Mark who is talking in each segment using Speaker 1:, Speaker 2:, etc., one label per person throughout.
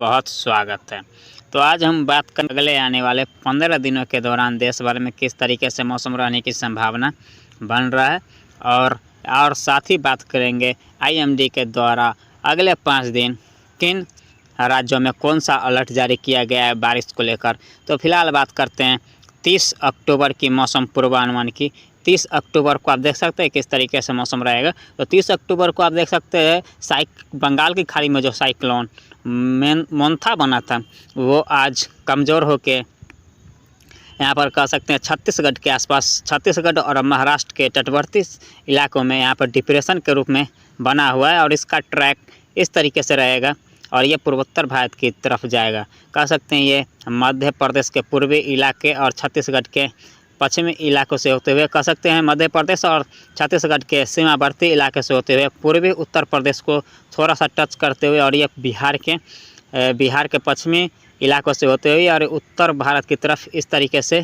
Speaker 1: बहुत स्वागत है। तो आज हम बात कर अगले आने वाले 15 दिनों के दौरान देश भर में किस तरीके से मौसम रहने की संभावना बन रहा है और साथ ही बात करेंगे आईएमडी के द्वारा अगले 5 दिन किन राज्यों में कौन सा अलर्ट जारी किया गया है बारिश को लेकर। तो फिलहाल बात करते हैं 30 अक्टूबर की मौसम पूर्वानुमान की। 30 अक्टूबर को आप देख सकते हैं किस तरीके से मौसम रहेगा। तो 30 अक्टूबर को आप देख सकते हैं बंगाल की खाड़ी में जो साइक्लोन मोन्था बना था वो आज कमज़ोर होके यहाँ पर कह सकते हैं छत्तीसगढ़ के आसपास, छत्तीसगढ़ और महाराष्ट्र के तटवर्ती इलाकों में यहाँ पर डिप्रेशन के रूप में बना हुआ है और इसका ट्रैक इस तरीके से रहेगा और ये पूर्वोत्तर भारत की तरफ जाएगा। कह सकते हैं ये मध्य प्रदेश के पूर्वी इलाके और छत्तीसगढ़ के पश्चिमी इलाकों से होते हुए, कह सकते हैं मध्य प्रदेश और छत्तीसगढ़ के सीमावर्ती इलाके से होते हुए पूर्वी उत्तर प्रदेश को थोड़ा सा टच करते हुए और ये बिहार के पश्चिमी इलाकों से होते हुए और उत्तर भारत की तरफ इस तरीके से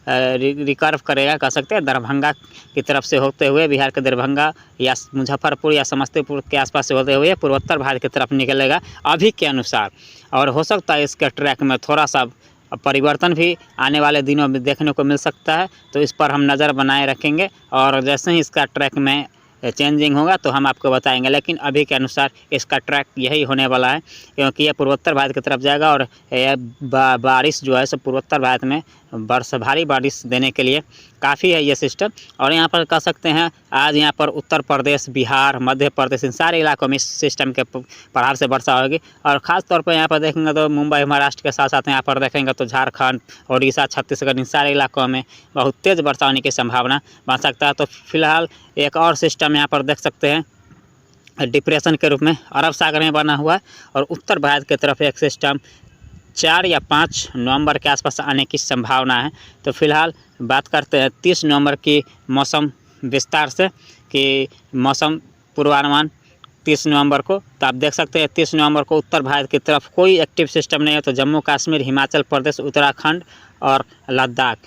Speaker 1: रिकर्व करेगा। कह सकते हैं दरभंगा की तरफ से होते हुए, बिहार के दरभंगा या मुजफ्फरपुर या समस्तीपुर के आसपास से होते हुए पूर्वोत्तर भारत की तरफ निकलेगा अभी के अनुसार। और हो सकता है इसके ट्रैक में थोड़ा सा परिवर्तन भी आने वाले दिनों में देखने को मिल सकता है, तो इस पर हम नज़र बनाए रखेंगे और जैसे ही इसका ट्रैक में चेंजिंग होगा तो हम आपको बताएंगे। लेकिन अभी के अनुसार इसका ट्रैक यही होने वाला है क्योंकि यह पूर्वोत्तर भारत की तरफ जाएगा और बारिश जो है सो पूर्वोत्तर भारत में भारी बारिश देने के लिए काफ़ी है ये सिस्टम। और यहाँ पर कह सकते हैं आज यहाँ पर उत्तर प्रदेश, बिहार, मध्य प्रदेश इन सारे इलाकों में इस सिस्टम के प्रभाव से वर्षा होगी। और ख़ास तौर पर यहाँ पर देखेंगे तो मुंबई, महाराष्ट्र के साथ साथ यहाँ पर देखेंगे तो झारखंड, उड़ीसा, छत्तीसगढ़ इन सारे इलाकों में बहुत तेज़ वर्षा होने की संभावना बन सकता है। तो फिलहाल एक और सिस्टम यहाँ पर देख सकते हैं डिप्रेशन के रूप में अरब सागर में बना हुआ है और उत्तर भारत की तरफ एक सिस्टम 4 या 5 नवंबर के आसपास आने की संभावना है। तो फिलहाल बात करते हैं 30 नवंबर की मौसम विस्तार से कि मौसम पूर्वानुमान 30 नवंबर को। तो आप देख सकते हैं 30 नवंबर को उत्तर भारत की तरफ कोई एक्टिव सिस्टम नहीं है। तो जम्मू कश्मीर, हिमाचल प्रदेश, उत्तराखंड और लद्दाख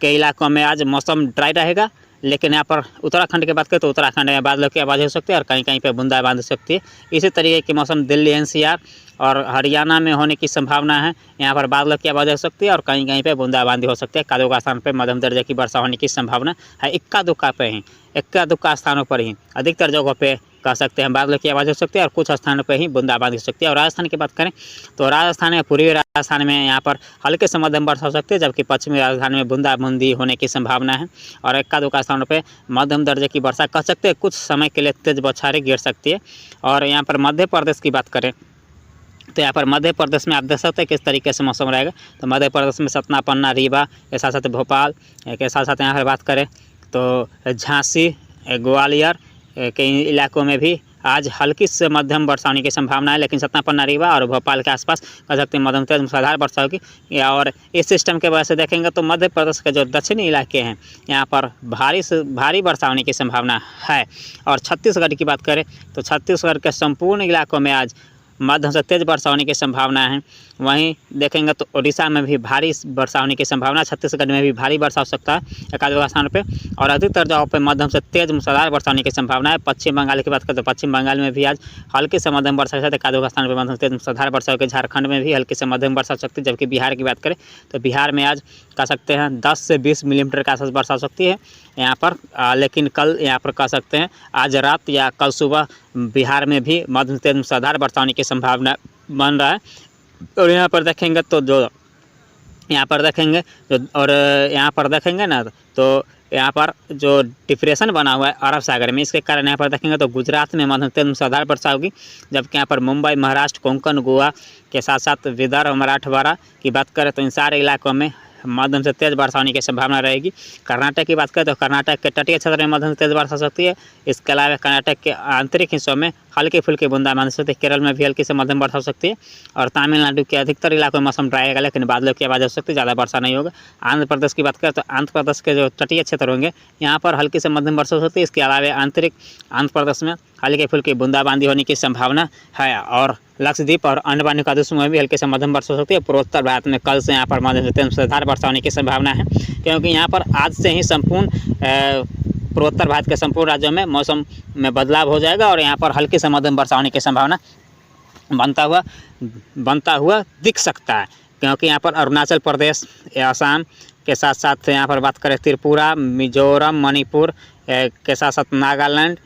Speaker 1: के इलाकों में आज मौसम ड्राई रहेगा। लेकिन यहाँ पर उत्तराखंड की बात करें तो उत्तराखंड में बादलों की आवाज़ हो सकती है और कहीं कहीं पे बूंदाबांदी हो सकती है। इसी तरीके की मौसम दिल्ली, एनसीआर और हरियाणा में होने की संभावना है। यहाँ पर बादलों की आवाज़ हो सकती है और कहीं कहीं पे बूंदाबांदी हो सकती है। एका दुक्का स्थान पर मध्यम दर्जे की वर्षा होने की संभावना है। इक्का दुक्का स्थानों पर ही, अधिकतर जगहों पर कह सकते हैं बादलों की आवाज़ हो सकती है और कुछ स्थानों पर ही बूंदाबांदी हो सकती है। और राजस्थान की बात करें तो राजस्थान में, पूर्वी राजस्थान में यहाँ पर हल्के से मध्यम वर्षा हो सकती है, जबकि पश्चिमी राजस्थान में बूंदाबांदी होने की संभावना है और इक्का दुक्का स्थानों पर मध्यम दर्जे की वर्षा कह सकते हैं, कुछ समय के लिए तेज बौछारें गिर सकती है। और यहाँ पर मध्य प्रदेश की बात करें तो यहाँ पर मध्य प्रदेश में आप देख सकते हैं किस तरीके से मौसम रहेगा। तो मध्य प्रदेश में सतना, पन्ना, रीवा के साथ साथ भोपाल के साथ साथ यहाँ पर बात करें तो झांसी, ग्वालियर के इलाकों में भी आज हल्की से मध्यम वर्षा होने की संभावना है। लेकिन सतना, पन्ना, रीवा और भोपाल के आसपास कह सकते हैं मध्यम तेज मूसलाधार वर्षा होगी। और इस सिस्टम के वजह से देखेंगे तो मध्य प्रदेश के जो दक्षिणी इलाके हैं यहाँ पर भारी वर्षा होने की संभावना है। और छत्तीसगढ़ की बात करें तो छत्तीसगढ़ के संपूर्ण इलाकों में आज मध्यम से तेज वर्षा होने की संभावना है। वहीं देखेंगे तो उड़ीसा में भी भारी वर्षा होने की संभावना, छत्तीसगढ़ में भी भारी वर्षा हो सकता है एकाध स्थान पे और अधिकतर जगहों पे मध्यम से तेज मूसलाधार वर्षा होने की संभावना है। पश्चिम बंगाल की बात करें तो पश्चिम बंगाल में भी आज हल्की से मध्यम वर्षा के साथ एकाध स्थान पर मध्यम तेज मूसलाधार वर्षा होगी। झारखंड में भी हल्की से मध्यम वर्षा हो सकती है। जबकि बिहार की बात करें तो बिहार में आज कह सकते हैं 10 से 20 मिलीमीटर के आसपास वर्षा हो सकती है यहाँ पर। लेकिन कल यहाँ पर कह सकते हैं आज रात या कल सुबह बिहार में भी मध्यम तेज मूसलाधार वर्षा होने की संभावना बन रहा है। और यहाँ पर देखेंगे तो यहाँ पर देखेंगे ना तो यहाँ पर जो डिप्रेशन बना हुआ है अरब सागर में, इसके कारण यहाँ पर देखेंगे तो गुजरात में मध्यम तेज मूसलाधार वर्षा होगी। जबकि यहाँ पर मुंबई, महाराष्ट्र, कोंकण, गोवा के साथ साथ विदर्भ, मराठवाड़ा की बात करें तो इन सारे इलाकों में मध्यम से तेज वर्षा होने की संभावना रहेगी। कर्नाटक की बात करें तो कर्नाटक के तटीय क्षेत्र में मध्यम से तेज वर्षा हो सकती है। इसके अलावा कर्नाटक के आंतरिक हिस्सों में हल्की फुल्की बूंदाबांदी हो सकती है। केरल में भी हल्की से मध्यम वर्षा हो सकती है और तमिलनाडु के अधिकतर इलाकों में मौसम ड्राई रहेगा, लेकिन बादलों की आवाज़ हो सकती है, ज़्यादा वर्षा नहीं होगा। आंध्र प्रदेश की बात करें तो आंध्र प्रदेश के जो तटीय क्षेत्र होंगे यहाँ पर हल्की से मध्यम वर्षा हो सकती है। इसके अलावा आंतरिक आंध्र प्रदेश में हल्की फुल्की बूंदाबांदी होने की संभावना है। और लक्षद्वीप और अंडमान निकोबार में भी हल्की से मध्यम वर्षा हो सकती है। पूर्वोत्तर भारत में कल से यहाँ पर मध्यम से तेज मूसलाधार वर्षा होने की संभावना है, क्योंकि यहाँ पर आज से ही संपूर्ण पूर्वोत्तर भारत के संपूर्ण राज्यों में मौसम में बदलाव हो जाएगा और यहाँ पर हल्की से मध्यम वर्षा होने की संभावना बनता हुआ दिख सकता है, क्योंकि यहाँ पर अरुणाचल प्रदेश, असम के साथ साथ यहाँ पर बात करें त्रिपुरा, मिजोरम, मणिपुर के साथ साथ नागालैंड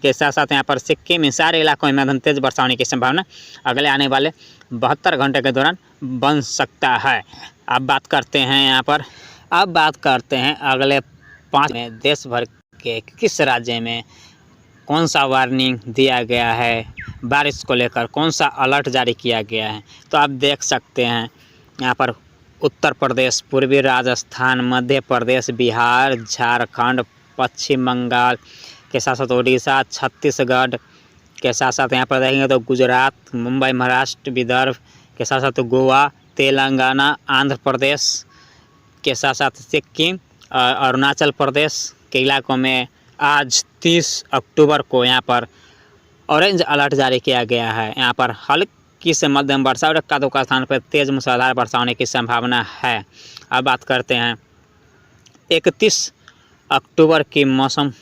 Speaker 1: के साथ साथ यहाँ पर सिक्किम, इन सारे इलाकों में मध्यम तेज वर्षा होने की संभावना अगले आने वाले 72 घंटे के दौरान बन सकता है। अब बात करते हैं अगले 5 में देश भर के किस राज्य में कौन सा वार्निंग दिया गया है, बारिश को लेकर कौन सा अलर्ट जारी किया गया है। तो आप देख सकते हैं यहाँ पर उत्तर प्रदेश, पूर्वी राजस्थान, मध्य प्रदेश, बिहार, झारखंड, पश्चिम बंगाल के साथ साथ उड़ीसा, छत्तीसगढ़ के साथ साथ यहाँ पर देखेंगे तो गुजरात, मुंबई, महाराष्ट्र, विदर्भ के साथ साथ गोवा, तेलंगाना, आंध्र प्रदेश के साथ साथ सिक्किम, अरुणाचल प्रदेश के इलाकों में आज 30 अक्टूबर को यहाँ पर ऑरेंज अलर्ट जारी किया गया है। यहाँ पर हल्की से मध्यम वर्षा और इक्का दुक्का स्थान पर तेज मूसलाधार वर्षा होने की संभावना है। अब बात करते हैं 31 अक्टूबर की मौसम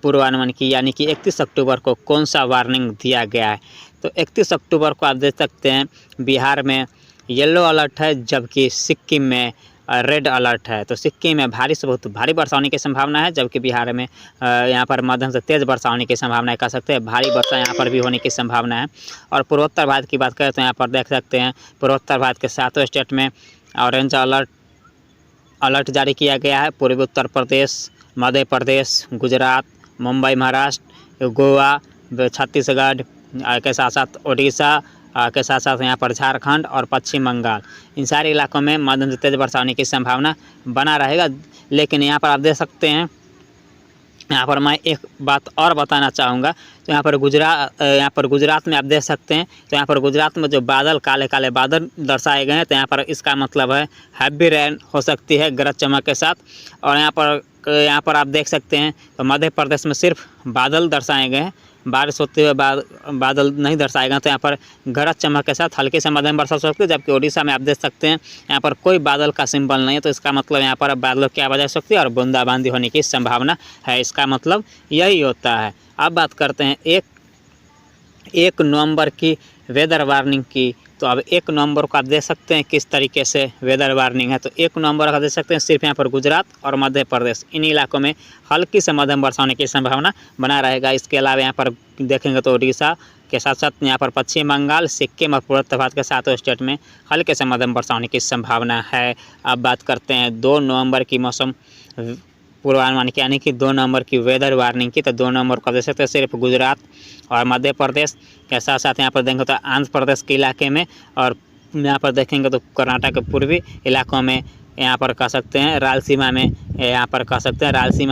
Speaker 1: पूर्वानुमान की, यानी कि 31 अक्टूबर को कौन सा वार्निंग दिया गया है। तो 31 अक्टूबर को आप देख सकते हैं बिहार में येलो अलर्ट है, जबकि सिक्किम में रेड अलर्ट है। तो सिक्किम में भारी से बहुत भारी वर्षा होने की संभावना है, जबकि बिहार में यहाँ पर मध्यम से तेज़ वर्षा होने की संभावना है। कह सकते हैं भारी वर्षा यहाँ पर भी होने की संभावना है। और पूर्वोत्तर भारत की बात करें तो यहाँ पर देख सकते हैं पूर्वोत्तर भारत के 7 स्टेट में ऑरेंज अलर्ट जारी किया गया है। पूर्वी उत्तर प्रदेश, मध्य प्रदेश, गुजरात, मुंबई, महाराष्ट्र, गोवा, छत्तीसगढ़ के साथ साथ उड़ीसा के साथ साथ यहाँ पर झारखंड और पश्चिम बंगाल, इन सारे इलाकों में मध्यम से तेज़ वर्षा होने की संभावना बना रहेगा। लेकिन यहाँ पर आप देख सकते हैं, यहाँ पर मैं एक बात और बताना चाहूँगा। तो यहाँ पर गुजरात में आप देख सकते हैं, तो यहाँ पर गुजरात में जो बादल, काले काले बादल दर्शाए गए हैं, तो यहाँ पर इसका मतलब है हैवी रेन हो सकती है गरज चमक के साथ। और यहाँ पर आप देख सकते हैं तो मध्य प्रदेश में सिर्फ बादल दर्शाए गए हैं, बारिश होते हुए बादल नहीं दर्शाए गए। तो यहाँ पर गरज चमक के साथ हल्की से मध्यम वर्षा हो सकती है। जबकि उड़ीसा में आप देख सकते हैं यहाँ पर कोई बादल का सिंबल नहीं है, तो इसका मतलब यहाँ पर बादलों की आवाज़ आ सकती है और बूंदाबांदी होने की संभावना है। इसका मतलब यही होता है। अब बात करते हैं 1 नवंबर की वेदर वार्निंग की। तो अब 1 नवंबर को आप देख सकते हैं किस तरीके से वेदर वार्निंग है। तो 1 नवंबर का देख सकते हैं सिर्फ यहाँ पर गुजरात और मध्य प्रदेश, इन इलाकों में हल्की से मध्यम वर्षा होने की संभावना बना रहेगा। इसके अलावा यहाँ पर देखेंगे तो उड़ीसा के साथ साथ यहाँ पर पश्चिम बंगाल, सिक्किम और पूर्वोत्तर भारत के 7 स्टेट में हल्के से मध्यम वर्षा होने की संभावना है। अब बात करते हैं 2 नवंबर की मौसम पूर्वानुमान की, यानी कि 2 नवंबर की वेदर वार्निंग की। तो 2 नवंबर को देख सकते हैं सिर्फ गुजरात और मध्य प्रदेश के साथ साथ यहाँ पर देखेंगे तो आंध्र प्रदेश के इलाके में, और यहाँ पर देखेंगे तो कर्नाटक के पूर्वी इलाकों में, यहाँ पर कह सकते हैं रायलसीमा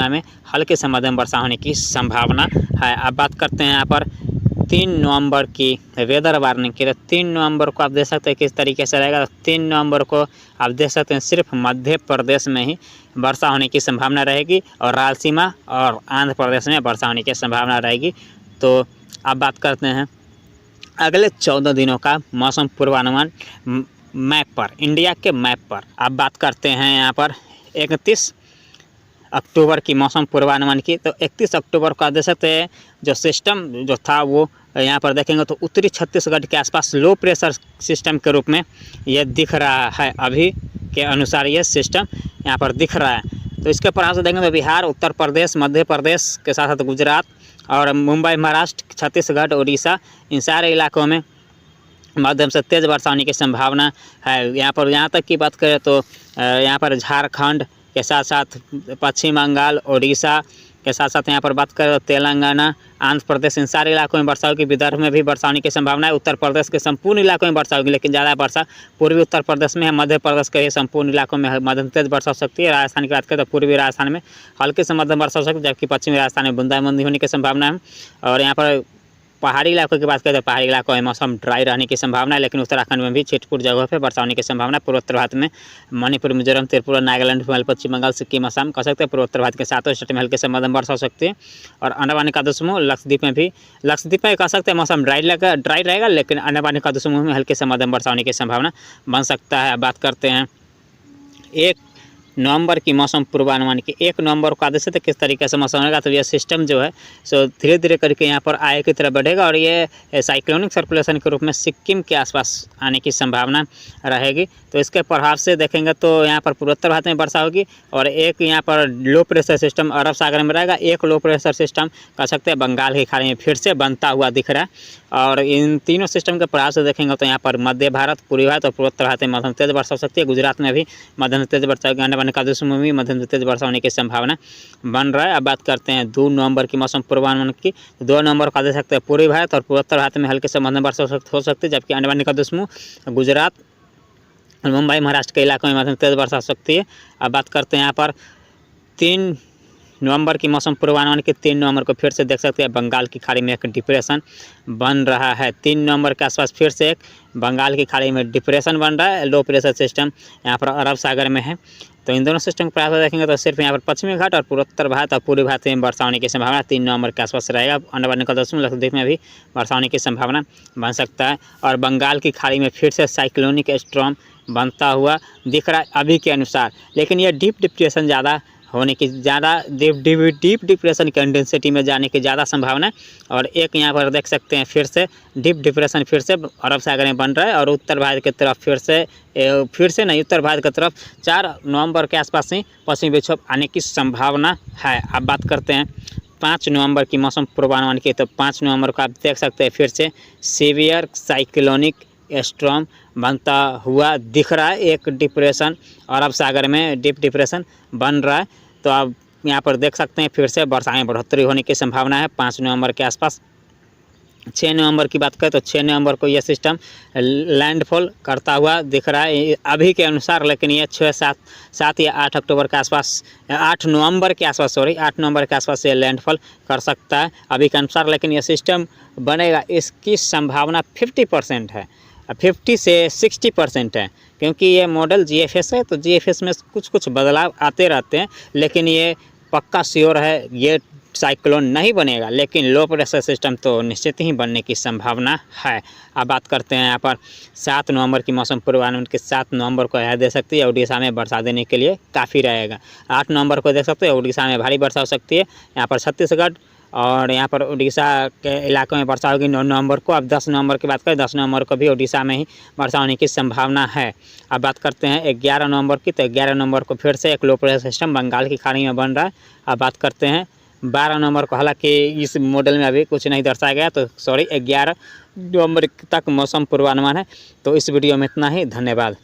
Speaker 1: में हल्के से मध्यम वर्षा होने की संभावना है। अब बात करते हैं यहाँ पर 3 नवंबर की वेदर वार्निंग की। तो 3 नवंबर को आप देख सकते हैं किस तरीके से रहेगा। 3 नवंबर को आप देख सकते हैं सिर्फ मध्य प्रदेश में ही वर्षा होने की संभावना रहेगी और रायलसीमा और आंध्र प्रदेश में वर्षा होने की संभावना रहेगी। तो अब बात करते हैं अगले 14 दिनों का मौसम पूर्वानुमान मैप पर, इंडिया के मैप पर। अब बात करते हैं यहाँ पर 31 अक्टूबर की मौसम पूर्वानुमान की। तो 31 अक्टूबर को आप देख सकते हैं जो सिस्टम जो था वो यहाँ पर देखेंगे तो उत्तरी छत्तीसगढ़ के आसपास लो प्रेशर सिस्टम के रूप में ये दिख रहा है। अभी के अनुसार ये सिस्टम यहाँ पर दिख रहा है। तो इसके प्रभाव से देखेंगे तो बिहार, उत्तर प्रदेश, मध्य प्रदेश के साथ साथ गुजरात और मुंबई, महाराष्ट्र, छत्तीसगढ़, उड़ीसा, इन सारे इलाकों में मध्यम से तेज़ वर्षा होने की संभावना है। यहाँ तक की बात करें तो यहाँ पर झारखंड के साथ साथ पश्चिम बंगाल, उड़ीसा के साथ साथ यहाँ पर बात करें तो तेलंगाना, आंध्र प्रदेश, इन सारे इलाकों में वर्षा होगी। विदर्भ में भी वर्षा होने की संभावना है। उत्तर प्रदेश के संपूर्ण इलाकों में वर्षा होगी, लेकिन ज़्यादा वर्षा पूर्वी उत्तर प्रदेश में है। मध्य प्रदेश के संपूर्ण इलाकों में मध्यम तेज वर्षा हो सकती है। राजस्थान की बात करें तो पूर्वी राजस्थान में हल्के से मध्यम वर्षा हो सकती है, जबकि पश्चिमी राजस्थान में बूंदाबांदी होने की संभावना है। और यहाँ पर पहाड़ी इलाकों की बात करें तो पहाड़ी इलाकों में मौसम ड्राई रहने की संभावना है, लेकिन उत्तराखंड में भी छिटपुट जगहों पर वर्षा होने की संभावना है। पूर्वोत्तर भारत में मणिपुर, मिजोरम, त्रिपुरा, नागालैंड, पश्चिम बंगाल, सिक्किम, असम कह सकते हैं पूर्वोत्तर भारत के 7 स्टेट में हल्के से मध्यम वर्षा हो सकती है। और अंडमान निकोबार समूह, लक्षद्वीप में कह सकते हैं मौसम ड्राई रहेगा, लेकिन अंडमान निकोबार समूह में हल्के से मध्यम वर्षा होने की संभावना बन सकता है। बात करते हैं 1 नवंबर की मौसम पूर्वानुमान की 1 नवंबर को आदेश है तो किस तरीके से मौसम रहेगा। तो ये सिस्टम जो है सो धीरे धीरे करके यहाँ पर आगे की तरफ बढ़ेगा और ये साइक्लोनिक सर्कुलेशन के रूप में सिक्किम के आसपास आने की संभावना रहेगी। तो इसके प्रभाव से देखेंगे तो यहाँ पर पूर्वोत्तर भारत में वर्षा होगी और एक यहाँ पर लो प्रेशर सिस्टम अरब सागर में रहेगा। एक लो प्रेशर सिस्टम कह सकते हैं बंगाल की खाड़ी में फिर से बनता हुआ दिख रहा है और इन तीनों सिस्टम के प्रभाव से देखेंगे तो यहाँ पर मध्य भारत, पूर्वी भारत और पूर्वोत्तर भारत में मध्यम तेज वर्षा हो सकती है। गुजरात में भी मध्यम तेज वर्षा, अंडमान निकोबार में भी मध्यम तेज वर्षा होने की संभावना बन रहा है। अब बात करते हैं 2 नवंबर की मौसम पूर्वानुमान की। 2 नवंबर को दे सकते हैं पूर्वी भारत और पूर्वोत्तर भारत में हल्के से मध्यम वर्षा हो सकती है, जबकि अंडमान निकोबार, गुजरात, मुंबई, महाराष्ट्र के इलाकों में मध्यम तेज वर्षा हो सकती है। अब बात करते हैं यहाँ पर 3 नवंबर की मौसम पूर्वानुमान की। 3 नवंबर को फिर से देख सकते हैं बंगाल की खाड़ी में एक डिप्रेशन बन रहा है। 3 नवंबर के आसपास फिर से एक बंगाल की खाड़ी में डिप्रेशन बन रहा है। लो प्रेशर सिस्टम यहाँ पर अरब सागर में है। तो इन दोनों सिस्टम के प्रभाव देखेंगे तो सिर्फ यहाँ पर पश्चिमी घाट और पूर्वोत्तर भारत और पूर्वी भारत में वर्षा होने की संभावना 3 नवंबर के आसपास रहेगा। अंडमान निकोबार, लक्षद्वीप में भी वर्षा होने की संभावना बन सकता है और बंगाल की खाड़ी में फिर से साइक्लोनिक स्ट्रॉम बनता हुआ दिख रहा है अभी के अनुसार। लेकिन ये डीप डिप्रेशन ज़्यादा होने की डीप डिप्रेशन की इंटेंसिटी में जाने की ज़्यादा संभावना है। और एक यहाँ पर देख सकते हैं फिर से डीप डिप्रेशन फिर से अरब सागर में बन रहा है और उत्तर भारत की तरफ फिर से नहीं, उत्तर भारत की तरफ 4 नवंबर के आसपास ही पश्चिमी विक्षोभ आने की संभावना है। अब बात करते हैं 5 नवंबर की मौसम पूर्वानुमान की। तो 5 नवंबर को आप देख सकते हैं फिर से सीवियर साइक्लोनिक स्ट्रॉम बनता हुआ दिख रहा है। एक डिप्रेशन अरब सागर में डीप डिप्रेशन बन रहा है। तो आप यहाँ पर देख सकते हैं फिर से वर्षा में बढ़ोतरी होने की संभावना है 5 नवंबर के आसपास। 6 नवंबर की बात करें तो 6 नवंबर को यह सिस्टम लैंडफॉल करता हुआ दिख रहा है अभी के अनुसार। लेकिन ये 7 या 8 अक्टूबर के आसपास, 8 नवंबर के आसपास 8 नवंबर के आसपास ये लैंडफॉल कर सकता है अभी के अनुसार। लेकिन यह सिस्टम बनेगा इसकी संभावना 50% है, 50 से 60% है, क्योंकि ये मॉडल GFS है। तो GFS में कुछ बदलाव आते रहते हैं, लेकिन ये पक्का श्योर है ये साइक्लोन नहीं बनेगा। लेकिन लो प्रेशर सिस्टम तो निश्चित ही बनने की संभावना है। अब बात करते हैं यहाँ पर 7 नवंबर की मौसम पूर्वानुमान के। 7 नवंबर को यह दे सकती है उड़ीसा में वर्षा देने के लिए काफ़ी रहेगा। 8 नवंबर को देख सकते हैं उड़ीसा में भारी वर्षा हो सकती है। यहाँ पर छत्तीसगढ़ और यहाँ पर उड़ीसा के इलाकों में वर्षा होगी 9 नवंबर को। अब 10 नवंबर की बात करें, 10 नवंबर को भी उड़ीसा में ही वर्षा होने की संभावना है। अब बात करते हैं 11 नवंबर की। तो 11 नवंबर को फिर से एक लो प्रेशर सिस्टम बंगाल की खाड़ी में बन रहा है। अब बात करते हैं 12 नवंबर को। हालांकि इस मॉडल में अभी कुछ नहीं दर्शाया गया, तो 11 नवंबर तक मौसम पूर्वानुमान है। तो इस वीडियो में इतना ही, धन्यवाद।